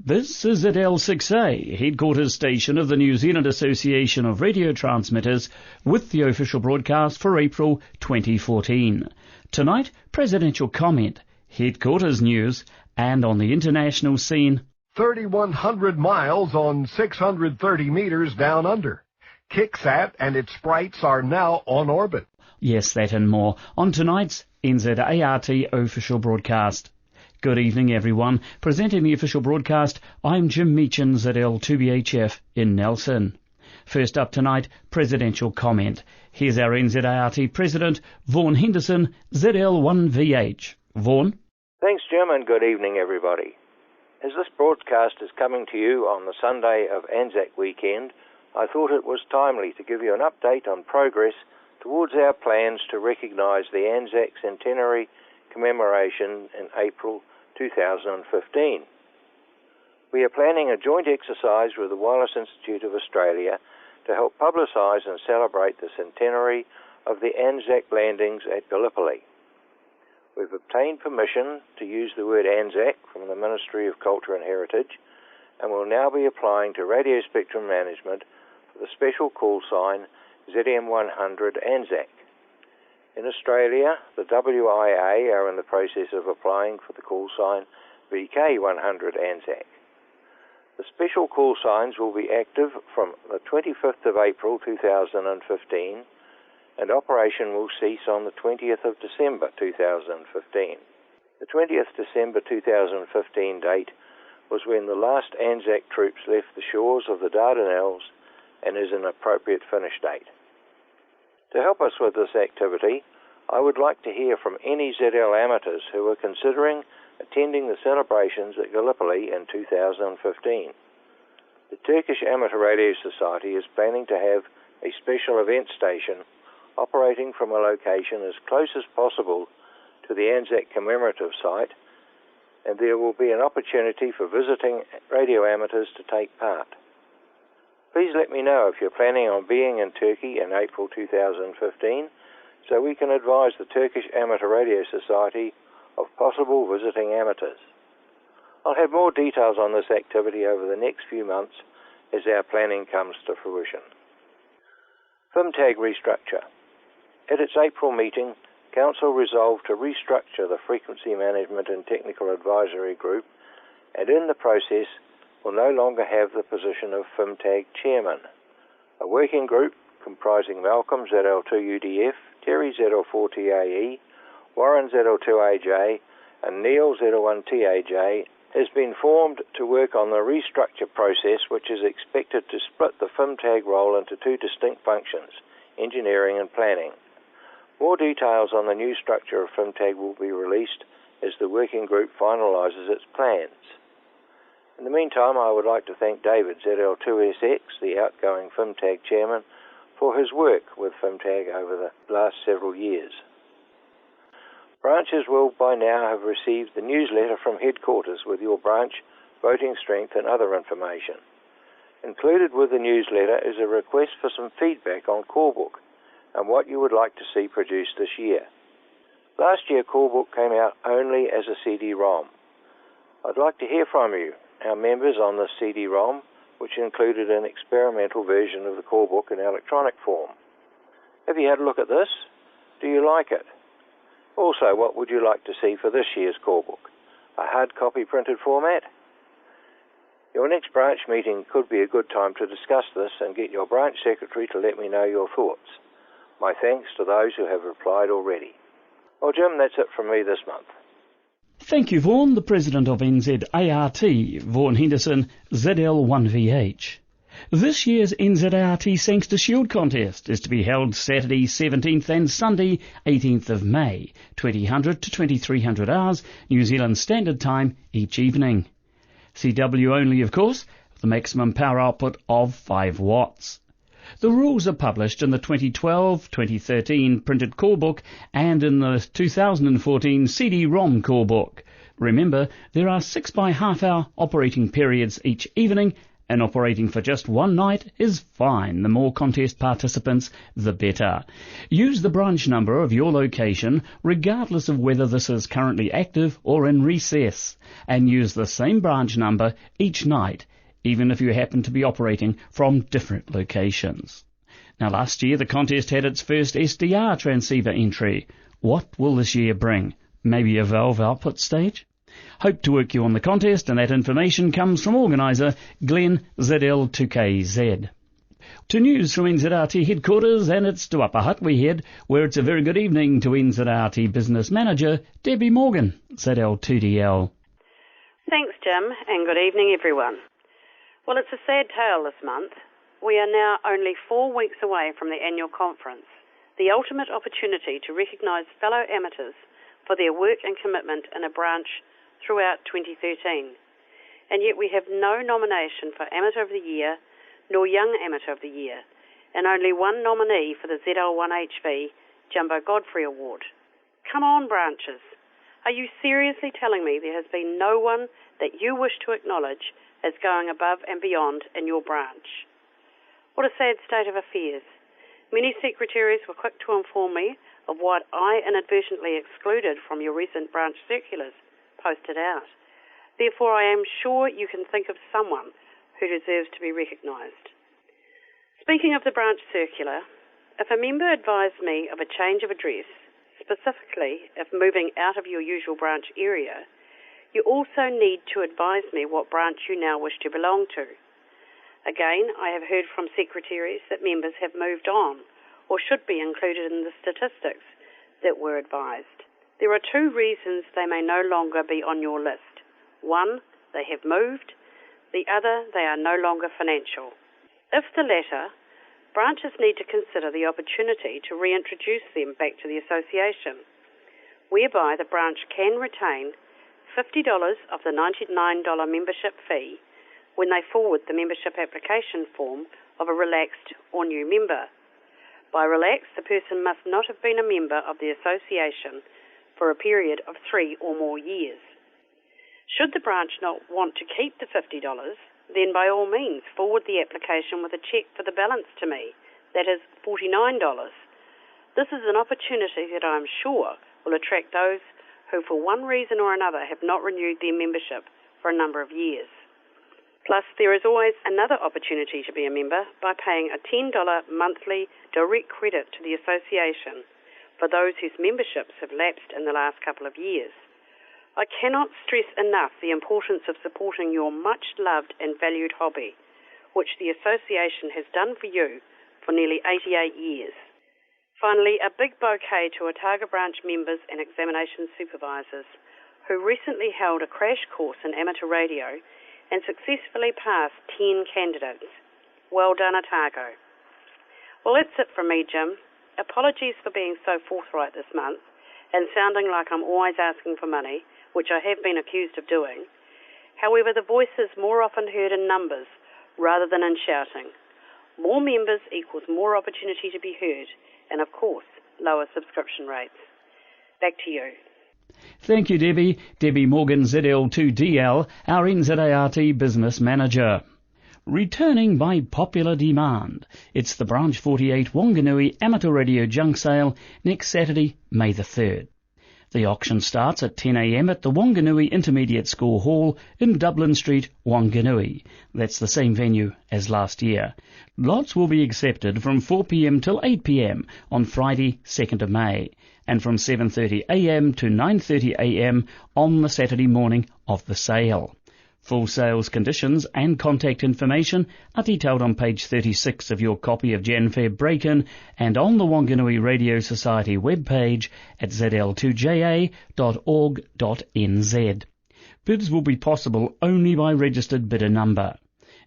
This is at L6A, headquarters station of the New Zealand Association of Radio Transmitters, with the official broadcast for April 2014. Tonight, presidential comment, headquarters news, and on the international scene, 3,100 miles on 630 meters down under. Kicksat and its sprites are now on orbit. Yes, that and more on tonight's NZART official broadcast. Good evening, everyone. Presenting the official broadcast, I'm Jim Meachen, ZL2BHF in Nelson. First up tonight, presidential comment. Here's our NZART President, Vaughan Henderson, ZL1VH. Vaughan? Thanks, Jim, and good evening, everybody. As this broadcast is coming to you on the Sunday of Anzac weekend, I thought it was timely to give you an update on progress towards our plans to recognise the Anzac Centenary commemoration in April 2015. We are planning a joint exercise with the Wireless Institute of Australia to help publicise and celebrate the centenary of the Anzac landings at Gallipoli. We've obtained permission to use the word Anzac from the Ministry of Culture and Heritage, and will now be applying to Radio Spectrum Management for the special call sign ZM100 Anzac. In Australia, the WIA are in the process of applying for the call sign VK100 Anzac. The special call signs will be active from the 25th of April 2015, and operation will cease on the 20th of December 2015. The 20th December 2015 date was when the last Anzac troops left the shores of the Dardanelles and is an appropriate finish date. To help us with this activity, I would like to hear from any ZL amateurs who are considering attending the celebrations at Gallipoli in 2015. The Turkish Amateur Radio Society is planning to have a special event station operating from a location as close as possible to the Anzac commemorative site, and there will be an opportunity for visiting radio amateurs to take part. Please let me know if you're planning on being in Turkey in April 2015, so we can advise the Turkish Amateur Radio Society of possible visiting amateurs. I'll have more details on this activity over the next few months as our planning comes to fruition. FIMTAG restructure. At its April meeting, Council resolved to restructure the Frequency Management and Technical Advisory Group, and in the process will no longer have the position of FIMTAG Chairman. A working group comprising Malcolm ZL2UDF, Terry ZL4TAE, Warren ZL2AJ, and Neal ZL1TAJ has been formed to work on the restructure process, which is expected to split the FIMTAG role into two distinct functions, engineering and planning. More details on the new structure of FIMTAG will be released as the working group finalises its plans. In the meantime, I would like to thank David ZL2SX, the outgoing FIMTAG chairman, for his work with FIMTAG over the last several years. Branches will by now have received the newsletter from headquarters with your branch, voting strength and other information. Included with the newsletter is a request for some feedback on Callbook and what you would like to see produced this year. Last year, Callbook came out only as a CD-ROM. I'd like to hear from you, our members, on the CD-ROM, which included an experimental version of the Callbook in electronic form. Have you had a look at this? Do you like it? Also, what would you like to see for this year's Callbook? A hard copy printed format? Your next branch meeting could be a good time to discuss this and get your branch secretary to let me know your thoughts. My thanks to those who have replied already. Well, Jim, that's it from me this month. Thank you, Vaughan, the President of NZART, Vaughan Henderson, ZL1VH. This year's NZART Thanks to Shield contest is to be held Saturday 17th and Sunday 18th of May, 2000 to 2300 hours, New Zealand Standard Time each evening. CW only, of course, with a maximum power output of 5 watts. The rules are published in the 2012-2013 printed callbook and in the 2014 CD-ROM callbook. Remember, there are 6 by half-hour operating periods each evening and operating for just one night is fine. The more contest participants, the better. Use the branch number of your location, regardless of whether this is currently active or in recess, and use the same branch number each night, even if you happen to be operating from different locations. Now, last year the contest had its first SDR transceiver entry. What will this year bring? Maybe a valve output stage? Hope to work you on the contest, and that information comes from organiser Glenn ZL2KZ. To news from NZART headquarters, and it's to Upper Hutt we head, where it's a very good evening to NZART business manager Debby Morgan, ZL2DL. Thanks, Jim, and good evening, everyone. Well, it's a sad tale this month. We are now only 4 weeks away from the annual conference, the ultimate opportunity to recognise fellow amateurs for their work and commitment in a branch throughout 2013. And yet we have no nomination for Amateur of the Year nor Young Amateur of the Year, and only one nominee for the ZL1HV Jumbo Godfrey Award. Come on, branches. Are you seriously telling me there has been no one that you wish to acknowledge as going above and beyond in your branch? What a sad state of affairs. Many secretaries were quick to inform me of what I inadvertently excluded from your recent branch circulars posted out. Therefore, I am sure you can think of someone who deserves to be recognised. Speaking of the branch circular, if a member advised me of a change of address, specifically if moving out of your usual branch area, you also need to advise me what branch you now wish to belong to. Again, I have heard from secretaries that members have moved on or should be included in the statistics that were advised. There are 2 reasons they may no longer be on your list. 1, they have moved. The other, they are no longer financial. If the latter, branches need to consider the opportunity to reintroduce them back to the association, whereby the branch can retain $50 of the $99 membership fee when they forward the membership application form of a relaxed or new member. By relaxed, the person must not have been a member of the association for a period of 3 or more years. Should the branch not want to keep the $50, then by all means forward the application with a cheque for the balance to me, that is $49. This is an opportunity that I am sure will attract those who for one reason or another have not renewed their membership for a number of years. Plus, there is always another opportunity to be a member by paying a $10 monthly direct credit to the association for those whose memberships have lapsed in the last couple of years. I cannot stress enough the importance of supporting your much-loved and valued hobby, which the association has done for you for nearly 88 years. Finally, a big bouquet to Otago branch members and examination supervisors who recently held a crash course in amateur radio and successfully passed 10 candidates. Well done, Otago. Well, that's it from me, Jim. Apologies for being so forthright this month and sounding like I'm always asking for money, which I have been accused of doing. However, the voice is more often heard in numbers rather than in shouting. More members equals more opportunity to be heard and, of course, lower subscription rates. Back to you. Thank you, Debbie. Debby Morgan, ZL2DL, our NZART business manager. Returning by popular demand, it's the Branch 48 Wanganui Amateur Radio Junk Sale next Saturday, May the 3rd. The auction starts at 10 a.m. at the Wanganui Intermediate School Hall in Dublin Street, Wanganui. That's the same venue as last year. Lots will be accepted from 4 p.m. till 8 p.m. on Friday, 2nd of May, and from 7:30 a.m. to 9:30 a.m. on the Saturday morning of the sale. Full sales conditions and contact information are detailed on page 36 of your copy of Jan-Feb Break-In and on the Wanganui Radio Society webpage at zl2ja.org.nz. Bids will be possible only by registered bidder number.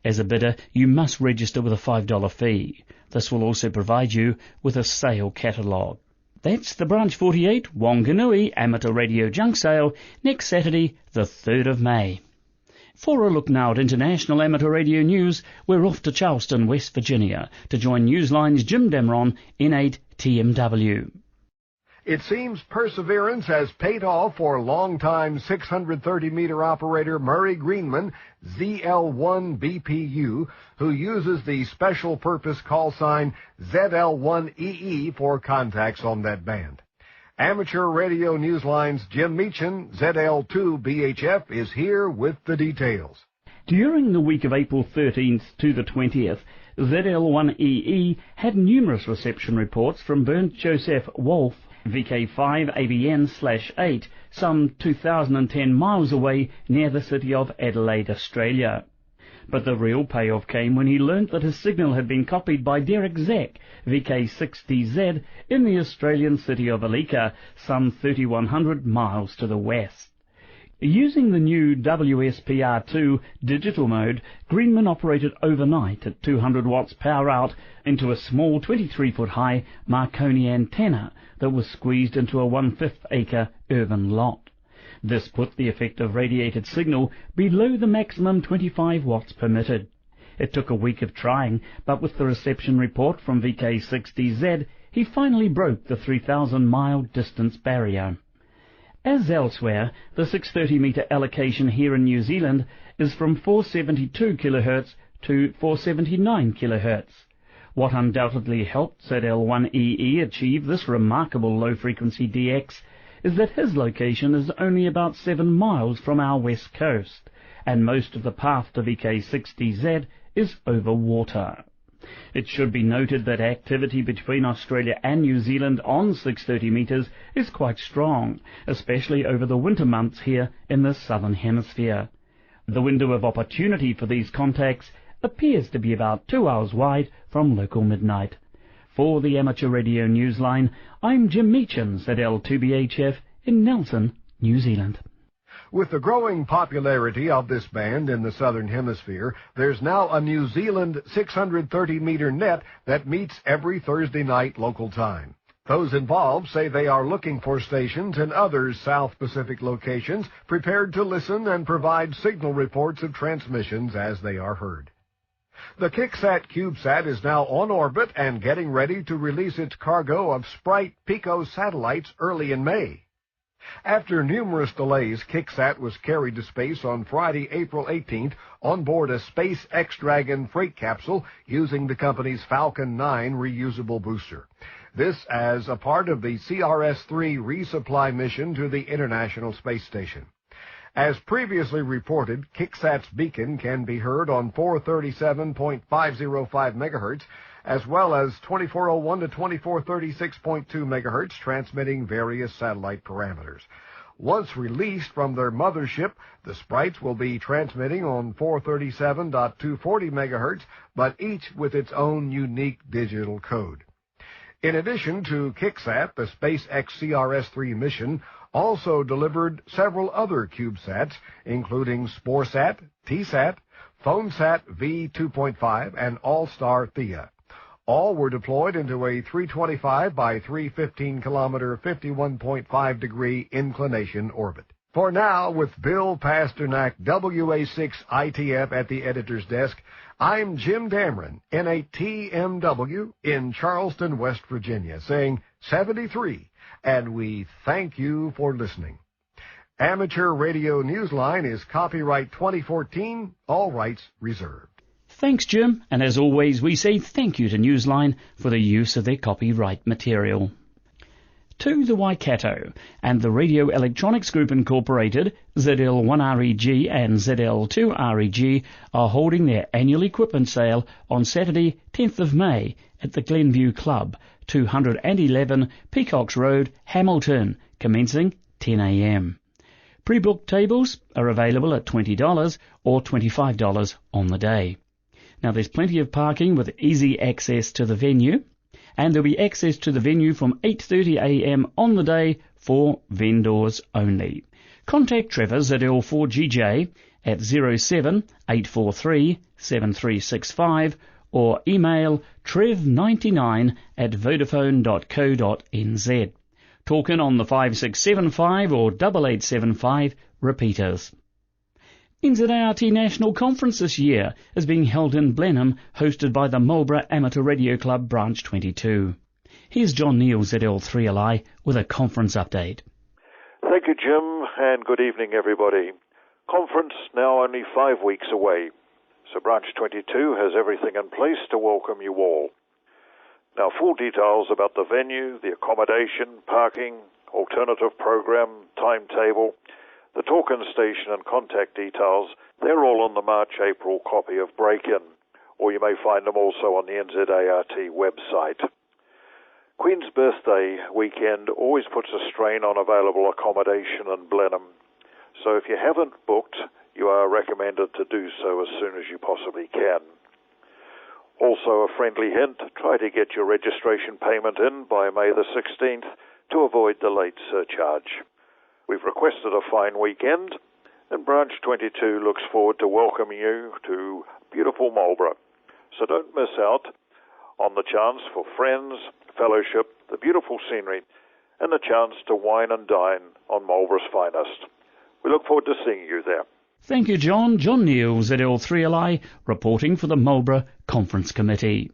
As a bidder, you must register with a $5 fee. This will also provide you with a sale catalogue. That's the Branch 48 Wanganui Amateur Radio Junk Sale next Saturday, the 3rd of May. For a look now at international amateur radio news, we're off to Charleston, West Virginia, to join Newsline's Jim Damron in 8 TMW. It seems perseverance has paid off for longtime 630-meter operator Murray Greenman, ZL1BPU, who uses the special purpose call sign ZL1EE for contacts on that band. Amateur Radio Newsline's Jim Meachen, ZL2BHF, is here with the details. During the week of April 13th to the 20th, ZL1EE had numerous reception reports from Bernd Joseph Wolf, VK5ABN/8, some 2,010 miles away near the city of Adelaide, Australia. But the real payoff came when he learnt that his signal had been copied by Derek Zack, VK6DZ, in the Australian city of Alika, some 3,100 miles to the west. Using the new WSPR2 digital mode, Greenman operated overnight at 200 watts power out into a small 23-foot high Marconi antenna that was squeezed into a 1/5 acre urban lot. This put the effective radiated signal below the maximum 25 watts permitted. It took a week of trying, but with the reception report from VK6DZ, he finally broke the 3,000-mile distance barrier. As elsewhere, the 630-meter allocation here in New Zealand is from 472 kHz to 479 kHz. What undoubtedly helped ZL1EE achieve this remarkable low-frequency DX is that his location is only about 7 miles from our west coast, and most of the path to VK6DZ is over water. It should be noted that activity between Australia and New Zealand on 630 metres is quite strong, especially over the winter months here in the southern hemisphere. The window of opportunity for these contacts appears to be about 2 hours wide from local midnight. For the Amateur Radio Newsline, I'm Jim Meachen, ZL2BHF in Nelson, New Zealand. With the growing popularity of this band in the Southern Hemisphere, there's now a New Zealand 630-meter net that meets every Thursday night local time. Those involved say they are looking for stations in other South Pacific locations prepared to listen and provide signal reports of transmissions as they are heard. The KickSat CubeSat is now on orbit and getting ready to release its cargo of Sprite Pico satellites early in May. After numerous delays, KickSat was carried to space on Friday, April 18th, on board a SpaceX Dragon freight capsule using the company's Falcon 9 reusable booster. This as a part of the CRS-3 resupply mission to the International Space Station. As previously reported, KickSat's beacon can be heard on 437.505 MHz, as well as 2401 to 2436.2 MHz, transmitting various satellite parameters. Once released from their mothership, the Sprites will be transmitting on 437.240 MHz, but each with its own unique digital code. In addition to KickSat, the SpaceX CRS-3 mission also delivered several other CubeSats, including SporeSat, TSat, PhoneSat V2.5, and All-Star Thea. All were deployed into a 325 by 315-kilometer, 51.5-degree inclination orbit. For now, with Bill Pasternak, WA6ITF at the editor's desk, I'm Jim Dameron, NATMW, in Charleston, West Virginia, saying 73, and we thank you for listening. Amateur Radio Newsline is copyright 2014, all rights reserved. Thanks, Jim, and as always, we say thank you to Newsline for the use of their copyright material. To the Waikato and the Radio Electronics Group Incorporated, ZL1REG and ZL2REG are holding their annual equipment sale on Saturday, 10th of May at the Glenview Club, 211 Peacocks Road, Hamilton, commencing 10 a.m. Pre-booked tables are available at $20 or $25 on the day. Now, there's plenty of parking with easy access to the venue, and there'll be access to the venue from 8:30 a.m. on the day for vendors only. Contact Trevor ZL4GJ at 07-843 7365 or email trev99@vodafone.co.nz. Talk in on the 5675 or 8875 repeaters. NZART National Conference this year is being held in Blenheim, hosted by the Marlborough Amateur Radio Club Branch 22. Here's John Neal, ZL3LI, with a conference update. Thank you, Jim, and good evening, everybody. Conference now only 5 weeks away, so Branch 22 has everything in place to welcome you all. Now, full details about the venue, the accommodation, parking, alternative program, timetable, the talk-in station and contact details, they're all on the March-April copy of Break-In, or you may find them also on the NZART website. Queen's Birthday weekend always puts a strain on available accommodation in Blenheim, so if you haven't booked, you are recommended to do so as soon as you possibly can. Also, a friendly hint, try to get your registration payment in by May the 16th to avoid the late surcharge. We've requested a fine weekend, and Branch 22 looks forward to welcoming you to beautiful Marlborough. So don't miss out on the chance for friends, fellowship, the beautiful scenery, and the chance to wine and dine on Marlborough's finest. We look forward to seeing you there. Thank you, John. John Neal, ZL3LI, reporting for the Marlborough Conference Committee.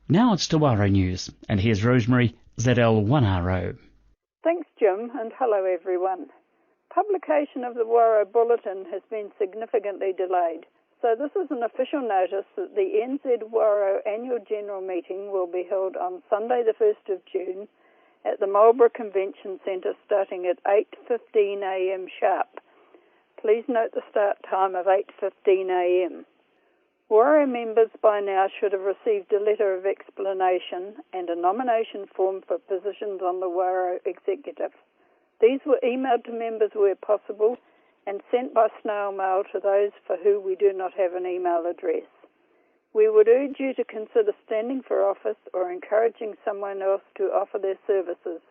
Now it's to WARO News, and here's Rosemary, ZL1RO. Thanks, Jim, and hello, everyone. Publication of the WARO Bulletin has been significantly delayed, so this is an official notice that the NZART Annual General Meeting will be held on Sunday the 1st of June at the Marlborough Convention Centre starting at 8:15 a.m. sharp. Please note the start time of 8:15 a.m. WARO members by now should have received a letter of explanation and a nomination form for positions on the WARO executive. These were emailed to members where possible and sent by snail mail to those for who we do not have an email address. We would urge you to consider standing for office or encouraging someone else to offer their services,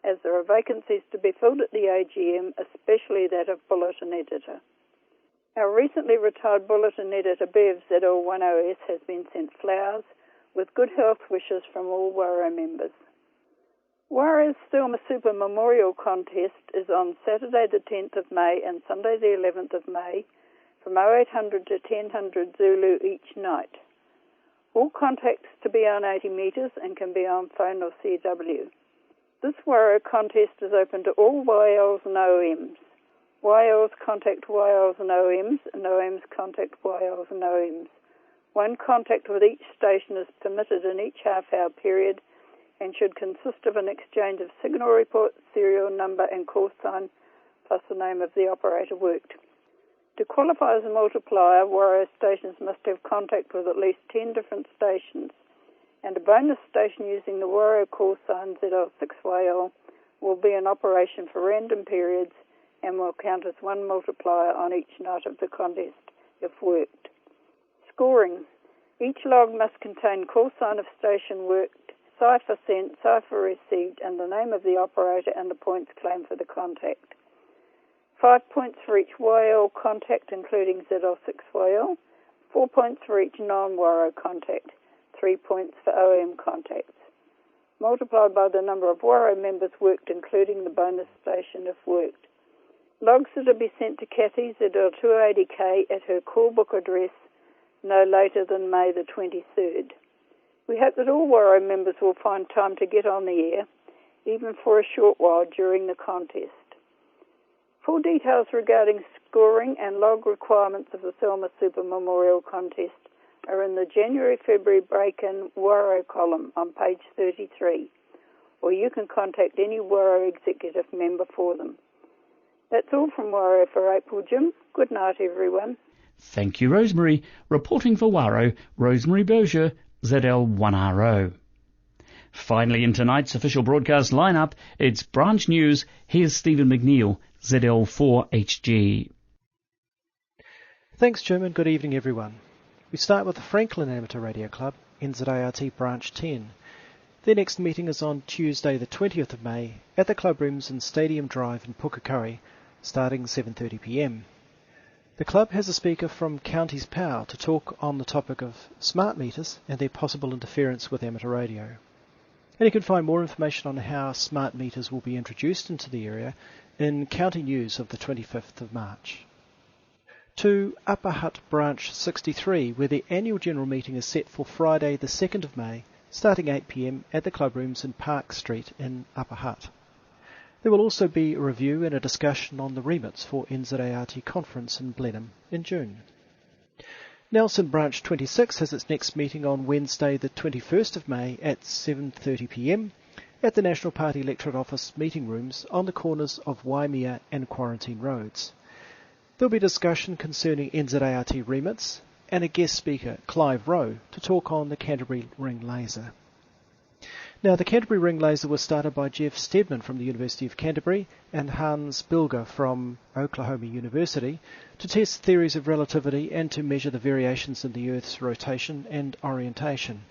as there are vacancies to be filled at the AGM, especially that of Bulletin Editor. Our recently retired Bulletin Editor, Bev ZL10S, has been sent flowers with good health wishes from all WARO members. WARO's Thelma Super Memorial Contest is on Saturday the 10th of May and Sunday the 11th of May from 0800 to 1000 Zulu each night. All contacts to be on 80 metres and can be on phone or CW. This WARO contest is open to all YLs and OMs. YLs contact YLs and OMs contact YLs and OMs. One contact with each station is permitted in each half-hour period and should consist of an exchange of signal report, serial number and call sign, plus the name of the operator worked. To qualify as a multiplier, WARO stations must have contact with at least 10 different stations, and a bonus station using the WARO call sign ZL6YL will be in operation for random periods and will count as one multiplier on each night of the contest if worked. Scoring. Each log must contain call sign of station worked, cipher sent, cipher received, and the name of the operator and the points claimed for the contact. 5 points for each YL contact, including ZL6YL, 4 points for each non-WARO contact, 3 points for OM contacts, multiplied by the number of WARO members worked, including the bonus station if worked. Logs that will be sent to Kathy, ZL280K, at her call book address no later than May the 23rd. We hope that all WARO members will find time to get on the air, even for a short while during the contest. Full details regarding scoring and log requirements of the Thelma Super Memorial Contest are in the January-February break-in WARO column on page 33, or you can contact any WARO executive member for them. That's all from WARO for April, Jim. Good night, everyone. Thank you, Rosemary. Reporting for WARO, Rosemary Boshier, ZL1RO. Finally, in tonight's official broadcast lineup, it's Branch News. Here's Stephen McNeill, ZL4HG. Thanks, Jim, and good evening, everyone. We start with the Franklin Amateur Radio Club, NZART Branch 10. Their next meeting is on Tuesday the 20th of May at the club rooms in Stadium Drive in Pukekohe, starting 7:30 p.m. The club has a speaker from Counties Power to talk on the topic of smart meters and their possible interference with amateur radio. And you can find more information on how smart meters will be introduced into the area in County News of the 25th of March. To Upper Hutt Branch 63, where the annual general meeting is set for Friday the 2nd of May starting 8 p.m. at the club rooms in Park Street in Upper Hutt. There will also be a review and a discussion on the remits for NZART conference in Blenheim in June. Nelson Branch 26 has its next meeting on Wednesday the 21st of May at 7:30 p.m. at the National Party Electorate Office meeting rooms on the corners of Waimea and Quarantine Roads. There will be discussion concerning NZART remits and a guest speaker, Clive Rowe, to talk on the Canterbury Ring Laser. Now, the Canterbury Ring Laser was started by Jeff Stedman from the University of Canterbury and Hans Bilger from Oklahoma University to test theories of relativity and to measure the variations in the Earth's rotation and orientation.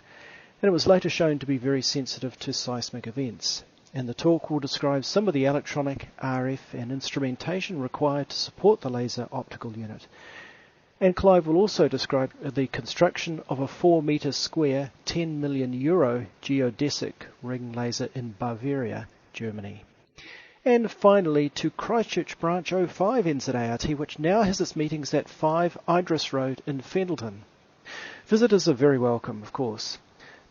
And it was later shown to be very sensitive to seismic events. And the talk will describe some of the electronic, RF and instrumentation required to support the laser optical unit. And Clive will also describe the construction of a 4 metre square, €10 million geodesic ring laser in Bavaria, Germany. And finally to Christchurch Branch 05 NZART, which now has its meetings at 5 Idris Road in Fendleton. Visitors are very welcome, of course.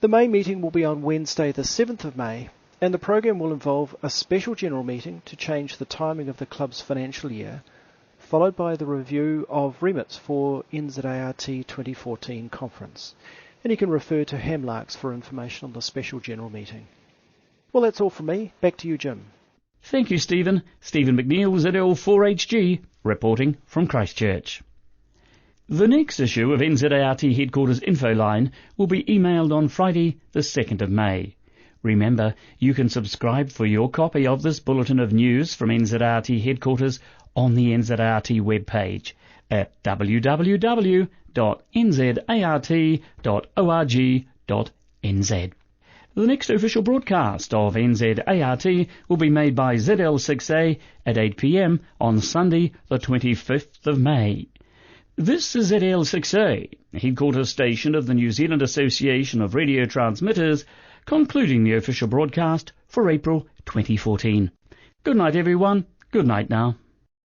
The main meeting will be on Wednesday the 7th of May, and the program will involve a special general meeting to change the timing of the club's financial year, followed by the review of remits for NZART 2014 conference. And you can refer to Hamlarks for information on the special general meeting. Well, that's all from me. Back to you, Jim. Thank you, Stephen. Stephen McNeill, ZL4HG, reporting from Christchurch. The next issue of NZART Headquarters Info Line will be emailed on Friday the 2nd of May. Remember, you can subscribe for your copy of this bulletin of news from NZART Headquarters on the NZART webpage at www.nzart.org.nz. The next official broadcast of NZART will be made by ZL6A at 8 p.m. on Sunday the 25th of May. This is ZL6A, headquarters station of the New Zealand Association of Radio Transmitters, concluding the official broadcast for April 2014. Good night, everyone. Good night now.